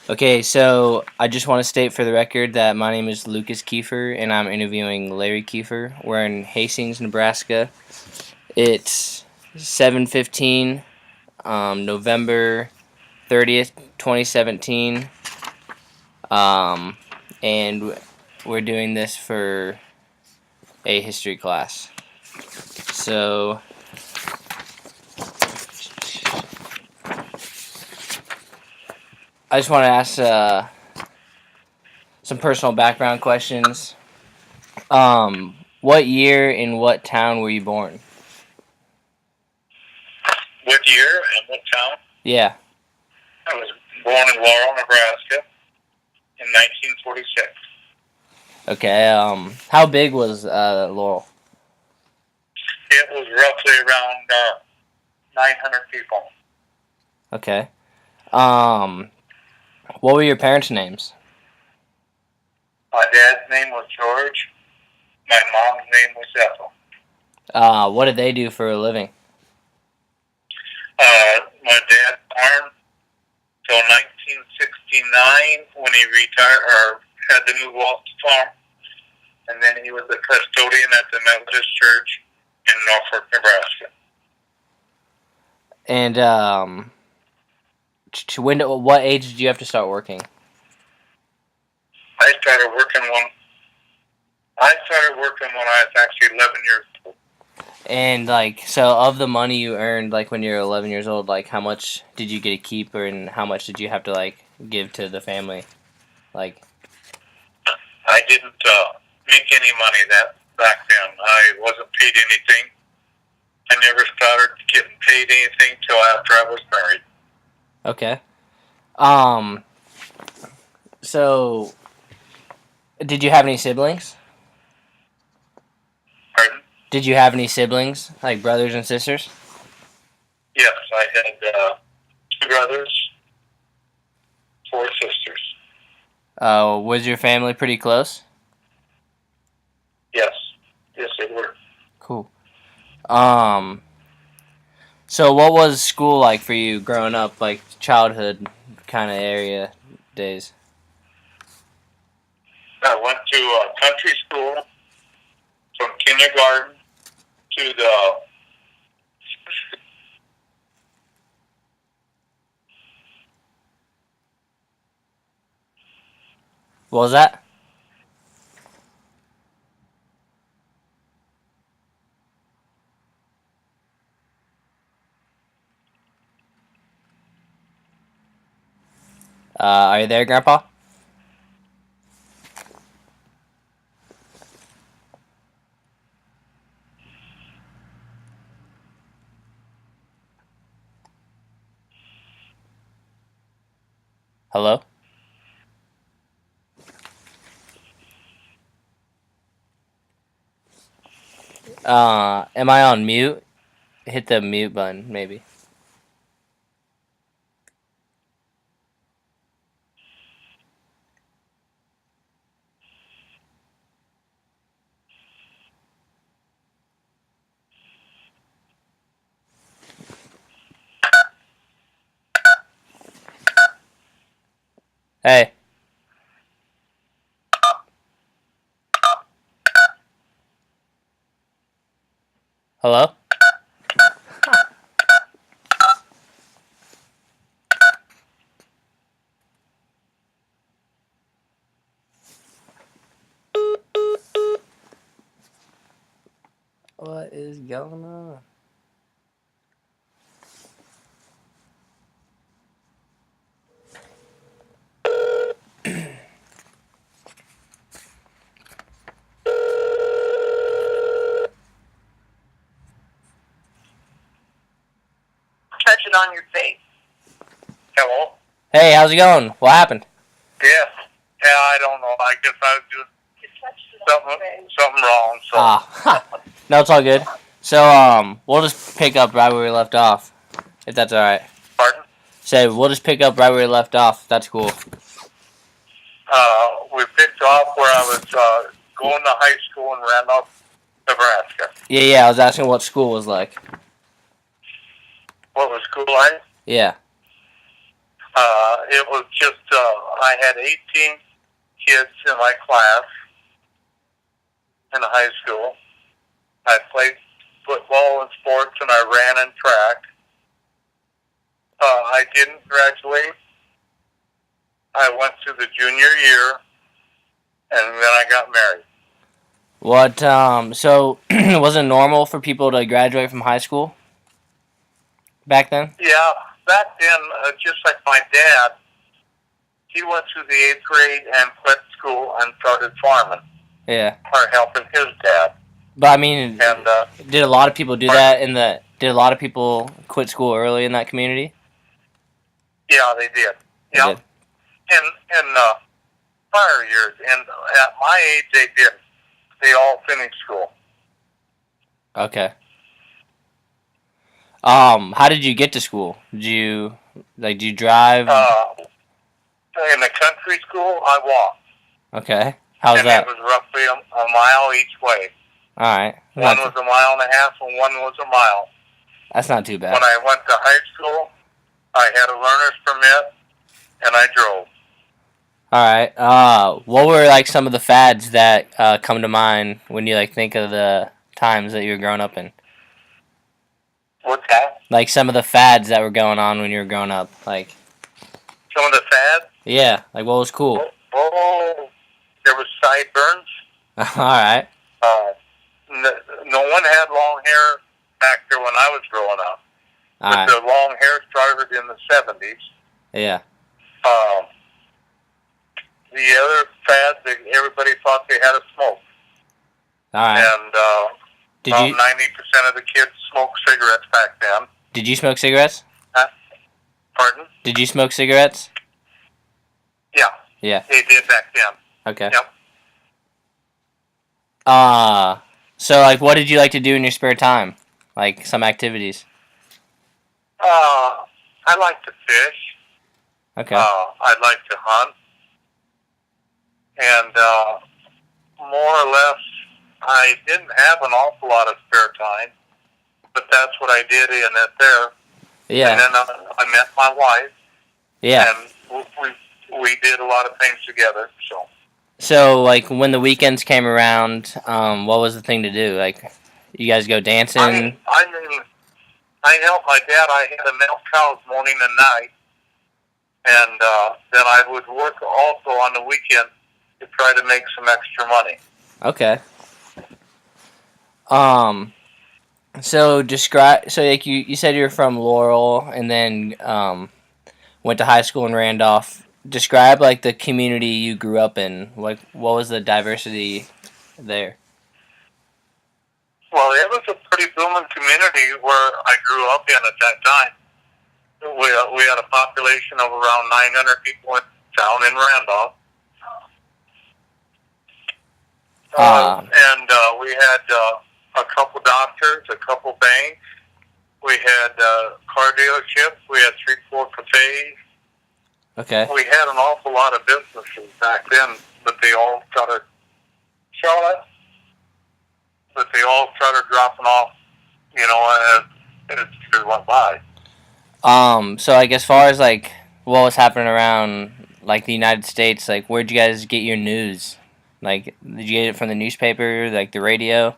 Okay, so I just want to state for the record that my name is Lucas Keifer, and I'm interviewing Larry Keifer. We're in Hastings, Nebraska. It's 7:15, November 30th, 2017, um, and we're doing this for a history class. So I just want to ask some personal background questions. What year in what town were you born? What year and what town? Yeah. I was born in Laurel, Nebraska in 1946. Okay. How big was Laurel? It was roughly around 900 people. Okay. Um, what were your parents' names? My dad's name was George. My mom's name was Ethel. What did they do for a living? My dad farmed till 1969 when he retired or had to move off the farm. And then he was a custodian at the Methodist Church in Norfolk, Nebraska. And what age did you have to start working? I started working when I was actually 11 years old. And so of the money you earned, when you were 11 years old, how much did you get to keep, and how much did you have to give to the family? I didn't make any money back then. I wasn't paid anything. I never started getting paid anything till after I was married. Okay. So did you have any siblings? Pardon? Did you have any siblings, like brothers and sisters? Yes, I had 2 brothers, 4 sisters. Was your family pretty close? Yes. Yes, they were. Cool. So what was school like for you growing up, childhood kind of area days? I went to a country school from kindergarten to the What was that? Are you there, Grandpa? Hello? Am I on mute? Hit the mute button, maybe. Hey. Hello? What is going on? touch it on your face. Hello? Hey, how's it going? What happened? Yes. Yeah, I don't know. I guess I was doing something wrong. So. No, it's all good. So, we'll just pick up right where we left off, if that's alright. Pardon? So, we'll just pick up right where we left off. That's cool. We picked off where I was going to high school in Randolph, Nebraska. Yeah, I was asking what school was like. What was school like? Yeah. It was just, I had 18 kids in my class in high school. I played football and sports, and I ran and track. I didn't graduate. I went through the junior year, and then I got married. What? So was it normal for people to graduate from high school back then? Yeah, back then, just like my dad, he went through the 8th grade and quit school and started farming. Yeah. Or helping his dad. But I mean, And did a lot of people do that in the? Did a lot of people quit school early in that community? yeah, they did. They Yeah, did. in prior years, and at my age, they did. They all finished school. Okay. How did you get to school? Did you drive? In the country school, I walked. Okay. How's and that? it was roughly a mile each way. All right. One was a mile and a half, and one was a mile. That's not too bad. When I went to high school, I had a learner's permit, and I drove. All right. What were like some of the fads that come to mind when you like think of the times that you were growing up in? What's that? Like some of the fads that were going on when you were growing up, like. Some of the fads? Yeah. Like what was cool? Oh, there was sideburns. All right. No one had long hair back there when I was growing up. All but right. the long hair started in the 70s. Yeah. The other fad that everybody thought they had to smoke. All right. And about 90% of the kids smoked cigarettes back then. Did you smoke cigarettes? Pardon? Did you smoke cigarettes? Yeah. Yeah. They did back then. Okay. Yep. So like, what did you like to do in your spare time? Like some activities. I like to fish. Okay. I like to hunt. And more or less, I didn't have an awful lot of spare time, but that's what I did in it there. Yeah. And then I met my wife. Yeah. And we did a lot of things together. So like when the weekends came around, what was the thing to do? Like, you guys go dancing? I mean, I helped my dad. I had to milk cows morning and night, and then I would work also on the weekend to try to make some extra money. Okay. So describe. So like you said you're from Laurel, and then went to high school in Randolph. Describe like the community you grew up in. Like, what was the diversity there? Well, it was a pretty booming community where I grew up in at that time. We had a population of around 900 people down in Randolph. And we had a couple doctors, a couple banks. We had car dealerships. We had 3-4 cafes. Okay. We had an awful lot of businesses back then, but they all started dropping off, as years went by. So like as far as like what was happening around like the United States, like where'd you guys get your news? Like, did you get it from the newspaper, like the radio?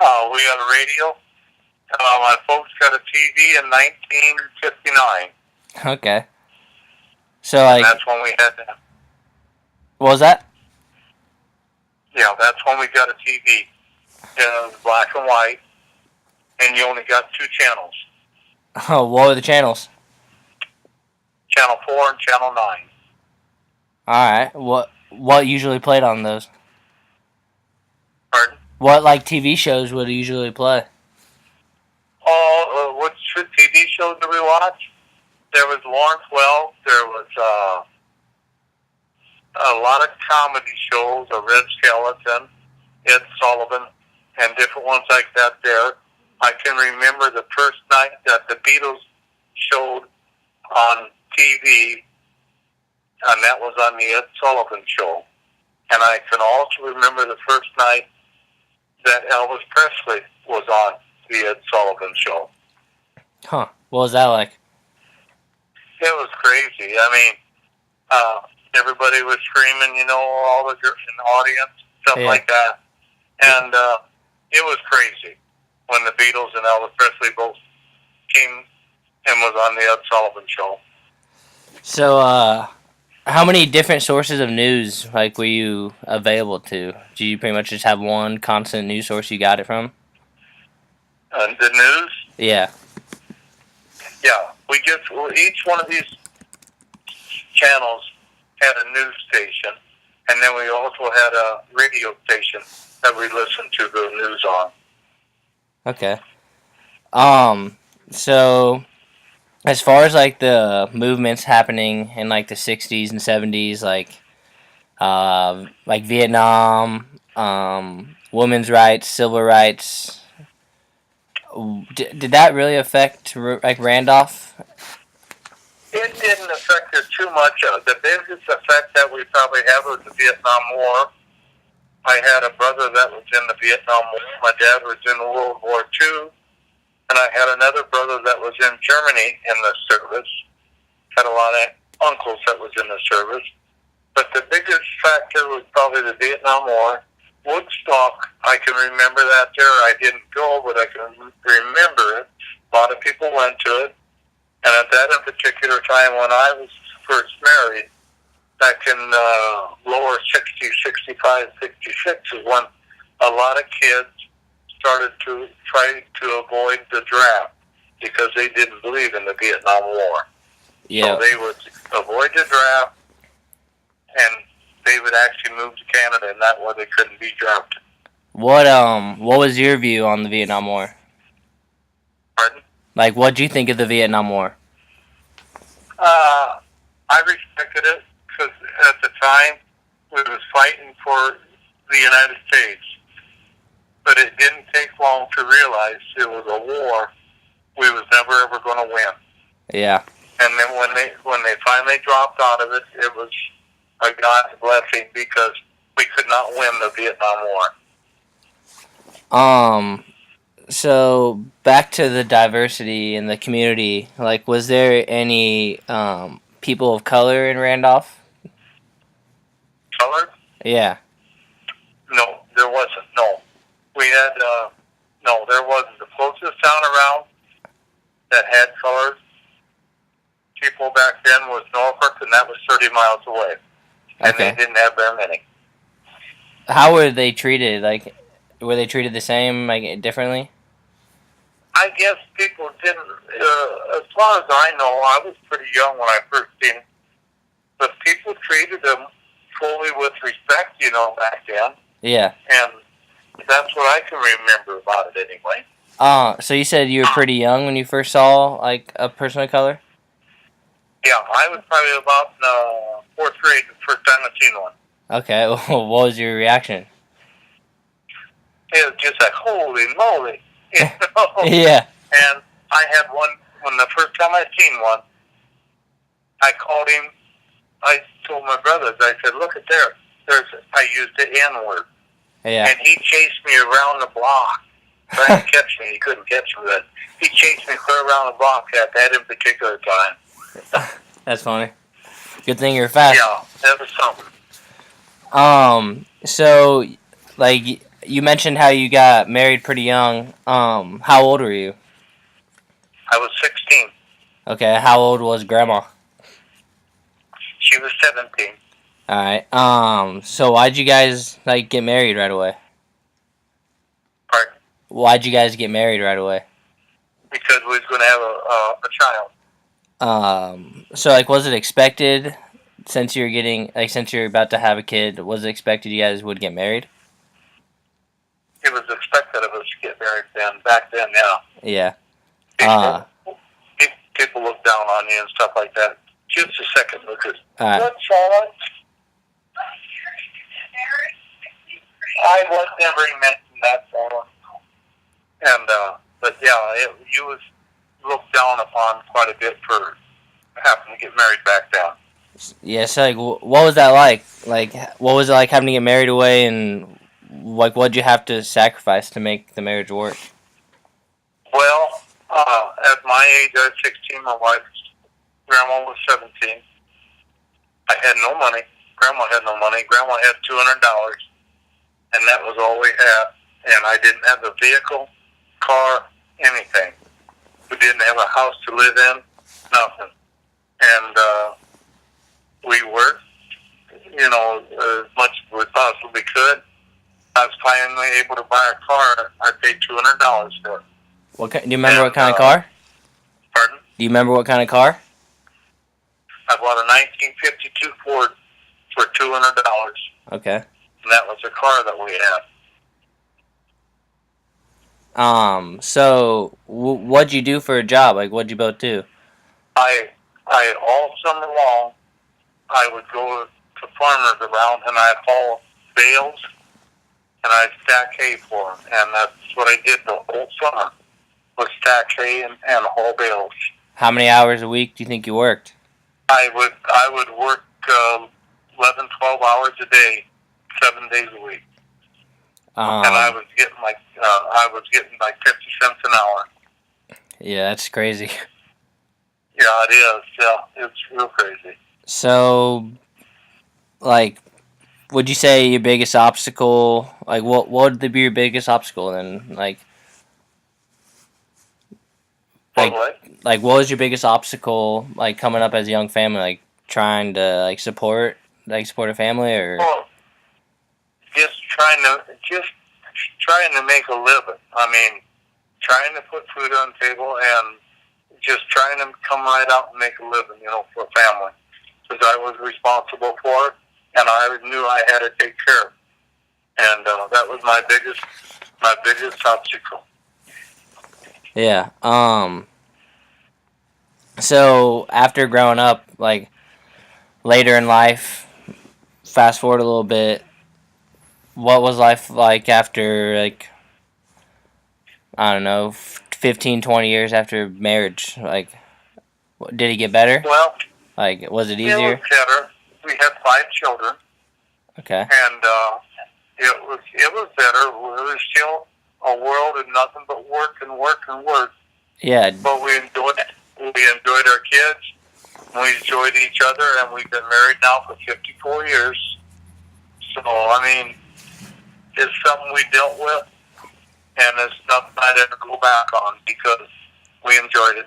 We had a radio. My folks got a TV in 1959. Okay. So like, and that's when we had that. What was that? Yeah, that's when we got a TV. It was black and white, and you only got 2 channels. Oh, what were the channels? Channel 4 and Channel 9. Alright, what usually played on those? Pardon? What, like, TV shows would usually play? Oh, what TV shows did we watch? There was Lawrence Wells. There was a lot of comedy shows, a Red Skeleton, Ed Sullivan, and different ones like that there. I can remember the first night that the Beatles showed on TV, and that was on the Ed Sullivan Show. And I can also remember the first night that Elvis Presley was on the Ed Sullivan Show. Huh. What was that like? It was crazy. I mean, uh, everybody was screaming, all the girls in the audience, stuff Yeah. like that. And it was crazy when the Beatles and Elvis Presley both came and was on the Ed Sullivan Show. So, how many different sources of news like were you available to? Do you pretty much just have one constant news source you got it from? The news, Yeah. yeah, each one of these channels had a news station, and then we also had a radio station that we listened to the news on. Okay. So as far as like the movements happening in like the '60s and '70s, like Vietnam, women's rights, civil rights, did that really affect like Randolph? It didn't affect it too much. The biggest effect that we probably had was the Vietnam War. I had a brother that was in the Vietnam War. My dad was in World War II. And I had another brother that was in Germany in the service. Had a lot of uncles that was in the service. But the biggest factor was probably the Vietnam War. Woodstock, I can remember that there. I didn't go, but I can remember it. A lot of people went to it. And at that in particular time when I was first married, back in lower 60, 65, 66, is when a lot of kids started to try to avoid the draft because they didn't believe in the Vietnam War. Yeah. So they would avoid the draft, and they would actually move to Canada, and that way they couldn't be drafted. What was your view on the Vietnam War? Pardon? Like, what do you think of the Vietnam War? I respected it because at the time we was fighting for the United States, but it didn't take long to realize it was a war we was never ever going to win. Yeah. And then when they finally dropped out of it, it was a God's blessing because we could not win the Vietnam War. So back to the diversity in the community, like, was there any people of color in Randolph? Colored? Yeah. No, there wasn't. No. We had, no, there wasn't. The closest town around that had colored people back then was Norfolk, and that was 30 miles away. And Okay. they didn't have very many. How were they treated? Like, were they treated the same, like, differently? I guess people didn't, as far as I know, I was pretty young when I first seen them, but people treated them fully with respect, back then. Yeah. And that's what I can remember about it anyway. So you said you were pretty young when you first saw, like, a person of color? Yeah, I was probably about in fourth grade the first time I seen one. Okay. What was your reaction? It was just like, holy moly, Yeah. And I had one, when the first time I seen one, I called him, I told my brothers, I said, look at I used the N-word. Yeah. And he chased me around the block, trying to catch me. He couldn't catch me, but he chased me clear around the block at that in particular time. That's funny. Good thing you're fast. Yeah, that was something. So, like, you mentioned how you got married pretty young. How old were you? I was 16. Okay, how old was Grandma? She was 17. Alright, so why'd you guys, like, get married right away? Pardon? Why'd you guys get married right away? Because we was going to have a child. So, like, was it expected, since you're about to have a kid, was it expected you guys would get married? It was expected of us to get married back then, yeah. Yeah. People look down on you and stuff like that. Just a second, Lucas. Alright. What, Charlotte? I was never mentioned that, Charlotte. And, but yeah, you was looked down upon quite a bit for having to get married back then. Yeah, so, like, what was that like? Like, what was it like having to get married away, and, like, what'd you have to sacrifice to make the marriage work? Well, at my age, I was 16, my wife Grandma was 17. I had no money. Grandma had no money. Grandma had $200, and that was all we had. And I didn't have a vehicle, car, anything. We didn't have a house to live in, nothing. And we worked, as much as we possibly could. I was finally able to buy a car. I paid $200 for it. Do you remember what kind of car? Pardon? Do you remember what kind of car? I bought a 1952 Ford for $200. Okay. And that was a car that we had. So what'd you do for a job? Like, what'd you both do? I all summer long, I would go to farmers around and I'd haul bales and I'd stack hay for them. And that's what I did the whole summer, was stack hay and haul bales. How many hours a week do you think you worked? I would work 11, 12 hours a day, 7 days a week. And I was getting like 50 cents an hour. Yeah, that's crazy. Yeah, it is. Yeah, it's real crazy. So, like, would you say your biggest obstacle? Like, what would be your biggest obstacle then? Like, What? what was your biggest obstacle? Like coming up as a young family, like trying to support a family, or Well, just trying to make a living. I mean, trying to put food on the table and just trying to come right out and make a living, for a family. Because I was responsible for it, and I knew I had to take care of it. And that was my biggest obstacle. yeah. So after growing up, like later in life, fast forward a little bit, what was life like after, like, I don't know, 15, 20 years after marriage? Like, did it get better? Well, Like, was it it easier? was better. We had 5 children, Okay. and it was better. It was still a world of nothing but work and work and work. Yeah. But we enjoyed it. We enjoyed our kids. We enjoyed each other, and we've been married now for 54 years. So, I mean, it's something we dealt with, and it's nothing I'd ever go back on because we enjoyed it.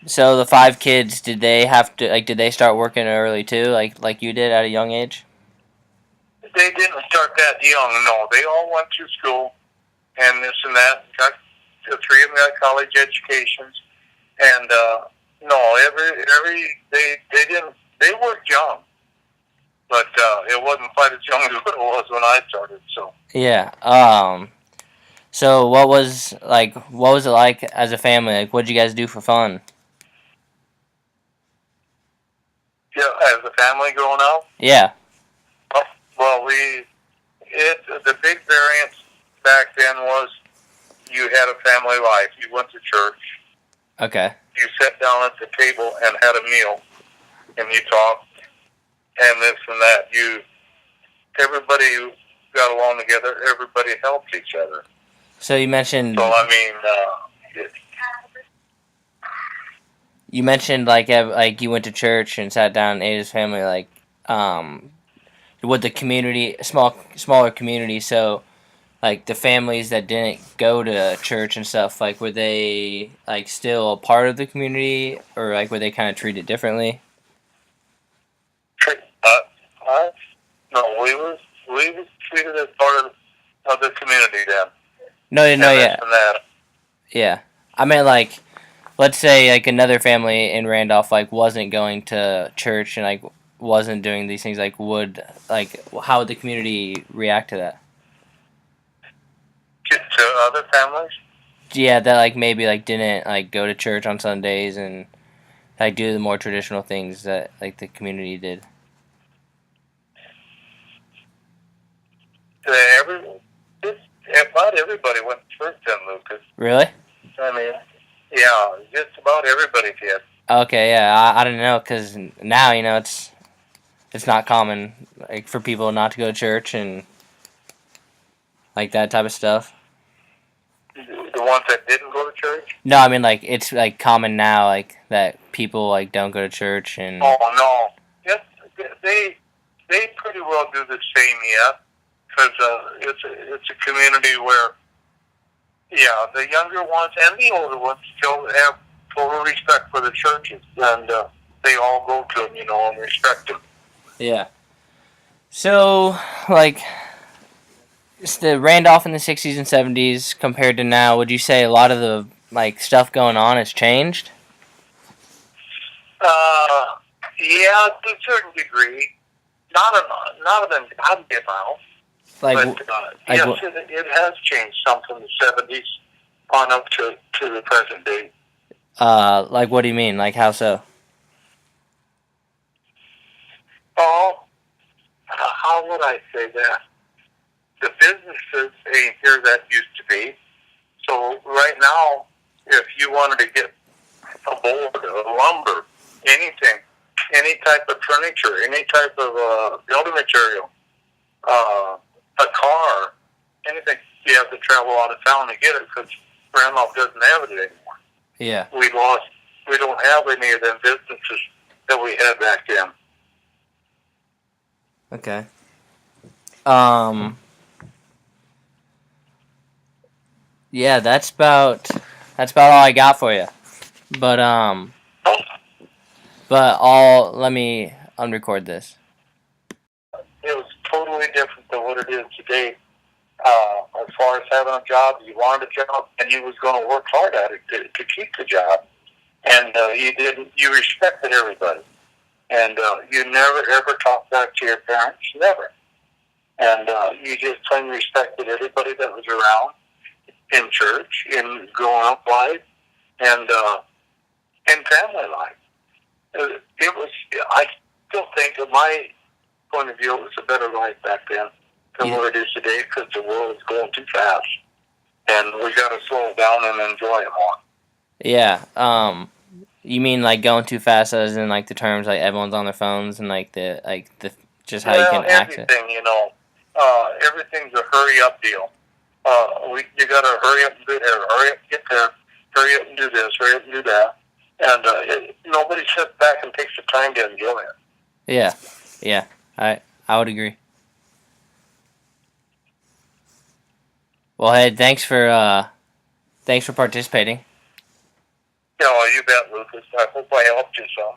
So the 5 kids, did they start working early too, like you did at a young age? They didn't start that young, no. They all went to school, and this and that. The 3 of them got college educations, and they worked young, but it wasn't quite as young as it was when I started. So Yeah. So what was it like as a family? Like, what'd you guys do for fun? yeah, as a family growing up, Yeah. well, the big variance back then was you had a family life. You went to church. Okay. You sat down at the table and had a meal, and you talked, and this and that. Everybody got along together. Everybody helped each other. So you mentioned. So I mean, You mentioned like you went to church and sat down and ate as family. Like, with the community, smaller community. So, like the families that didn't go to church and stuff, like were they like still a part of the community, or like were they kind of treated differently? no, we was treated as part of the community then. No, yeah, And that. yeah. I mean, like, let's say like another family in Randolph like wasn't going to church and like wasn't doing these things. Like, how would the community react to that? To other families. Yeah, that like maybe like didn't like go to church on Sundays and like do the more traditional things that like the community did. About everybody went to church then, Lucas. Really? I mean, yeah, just about everybody did. Okay, yeah, I don't know, because now, it's not common, like, for people not to go to church and, like, that type of stuff. The ones that didn't go to church? No, I mean, like, it's, like, common now, like, that people like don't go to church and. Oh no, yes, they pretty well do the same yet, because it's a community where, yeah, the younger ones and the older ones still have total respect for the churches, and they all go to them, and respect them. Yeah. So, like, it's the Randolph in the 60s and 70s compared to now, would you say a lot of the, like, stuff going on has changed? Yeah, to a certain degree, not an ungodly amount, Like, but yes, it has changed some from the 70s on up to the present day. like, what do you mean? Like, how so? Oh, how would I say that? The businesses ain't here that used to be. So right now, if you wanted to get a board, a lumber, anything, any type of furniture, any type of building material, a car, anything, you have to travel out of town to get it because Randolph doesn't have it anymore. Yeah. We don't have any of them businesses that we had back then. Okay. Yeah, that's about all I got for you. But let me unrecord this. It was totally different than what it is today. As far as having a job, you wanted a job, and you was going to work hard at it to keep the job. And you respected everybody. And you never, ever talked back to your parents, never. And you just plain respected everybody that was around in church, in growing up life, and in family life. It was, I still think, of my point of view, it was a better life back then than what it is today, because the world is going too fast, and we got to slow it down and enjoy it more. Yeah. You mean like going too fast, as in like the terms like everyone's on their phones and like the just how you can access. Everything, everything's a hurry up deal. You got to hurry up and get there, hurry up and get there, hurry up and do this, hurry up and do that, and nobody sits back and takes the time to enjoy it. Yeah. I would agree. Well, hey, thanks for participating. You bet, Lucas. I hope I helped you some.